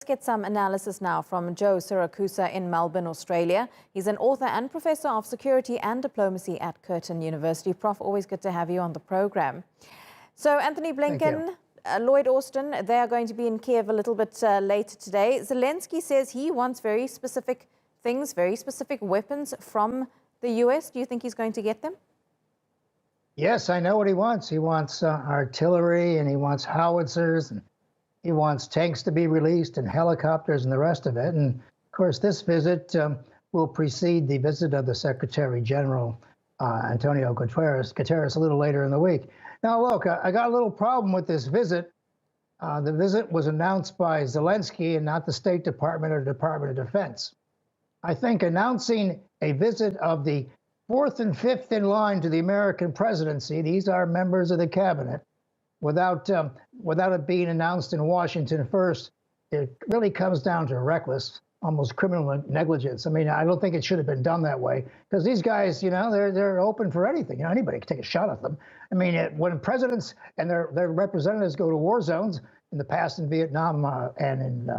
get some analysis now from Joe Siracusa in Melbourne, Australia. He's an author and professor of security and diplomacy at Curtin University. Prof, always good to have you on the program. So Antony Blinken, Lloyd, they are going to be in Kiev a little bit later today. Zelenskyy says he wants very specific things, very specific weapons from the US. Do you think he's going to get them? Yes, I know what he wants. He wants artillery, and he wants howitzers, and he wants tanks to be released and helicopters and the rest of it. And of course, this visit will precede the visit of the Secretary General, Antony Guterres, a little later in the week. Now, look, I got a little problem with this visit. The visit was announced by Zelenskyy and not the State Department or Department of Defense. I think announcing a visit of the fourth and fifth in line to the American presidency, these are members of the cabinet, without it being announced in Washington first, it really comes down to reckless, almost criminal negligence. I mean, I don't think it should have been done that way, because these guys, you know, they're open for anything. You know, anybody can take a shot at them. I mean, when presidents and their representatives go to war zones, in the past in Vietnam and in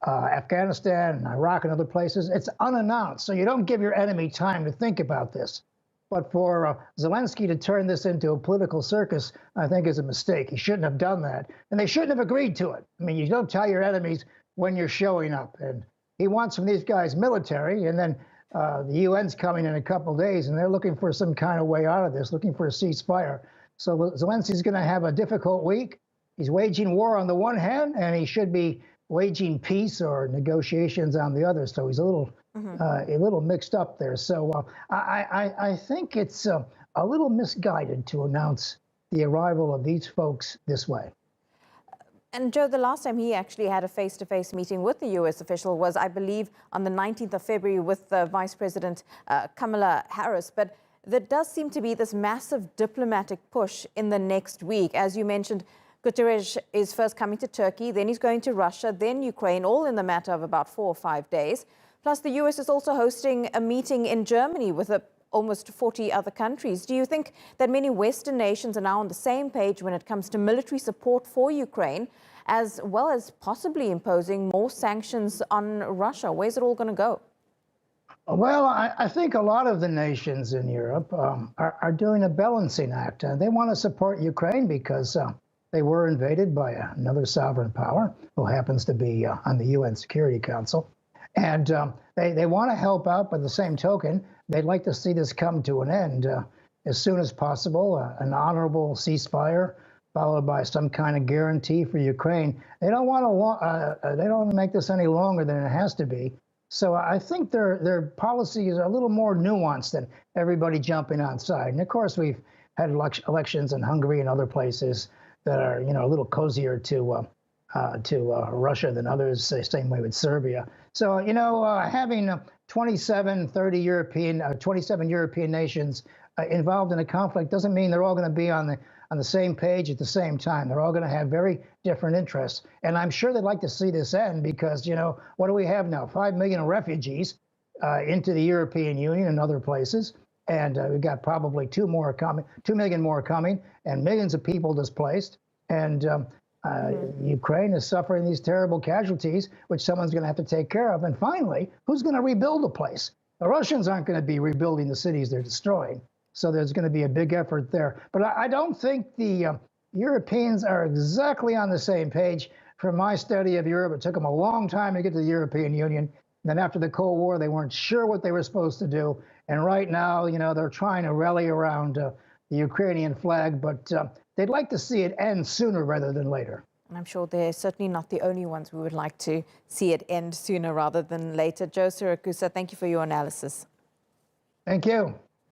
Afghanistan and Iraq and other places, it's unannounced. So you don't give your enemy time to think about this. But for Zelenskyy to turn this into a political circus, I think is a mistake. He shouldn't have done that. And they shouldn't have agreed to it. I mean, you don't tell your enemies when you're showing up. And he wants from these guys military, and then the UN's coming in a couple of days, and they're looking for some kind of way out of this, looking for a ceasefire. So Zelensky's going to have a difficult week. He's waging war on the one hand, and he should be waging peace or negotiations on the other. So he's a little mixed up there. So I think it's a little misguided to announce the arrival of these folks this way. And Joe, the last time he actually had a face-to-face meeting with the US official was, I believe, on the 19th of February with Vice President Kamala Harris. But there does seem to be this massive diplomatic push in the next week. As you mentioned, Guterres is first coming to Turkey, then he's going to Russia, then Ukraine, all in the matter of about 4 or 5 days. Plus, the US is also hosting a meeting in Germany with almost 40 other countries. Do you think that many Western nations are now on the same page when it comes to military support for Ukraine, as well as possibly imposing more sanctions on Russia? Where's it all going to go? Well, I think a lot of the nations in Europe are doing a balancing act. They want to support Ukraine because they were invaded by another sovereign power who happens to be on the UN Security Council. And they want to help out, by the same token, they'd like to see this come to an end as soon as possible, an honorable ceasefire followed by some kind of guarantee for Ukraine. They don't want to make this any longer than it has to be. So I think their policy is a little more nuanced than everybody jumping on side. And of course, we've had elections in Hungary and other places that are, you know, a little cozier to Russia than others, same way with Serbia. So, you know, having 27 European nations involved in a conflict doesn't mean they're all going to be on the same page at the same time. They're all going to have very different interests. And I'm sure they'd like to see this end because, you know, what do we have now? 5 million refugees into the European Union and other places. And we've got probably 2 million more coming, and millions of people displaced. And Ukraine is suffering these terrible casualties, which someone's going to have to take care of. And finally, who's going to rebuild the place? The Russians aren't going to be rebuilding the cities they're destroying. So there's going to be a big effort there. But I don't think the Europeans are exactly on the same page. From my study of Europe, it took them a long time to get to the European Union. Then after the Cold War, they weren't sure what they were supposed to do. And right now, you know, they're trying to rally around the Ukrainian flag, but they'd like to see it end sooner rather than later. And I'm sure they're certainly not the only ones who would like to see it end sooner rather than later. Joe Siracusa, thank you for your analysis. Thank you.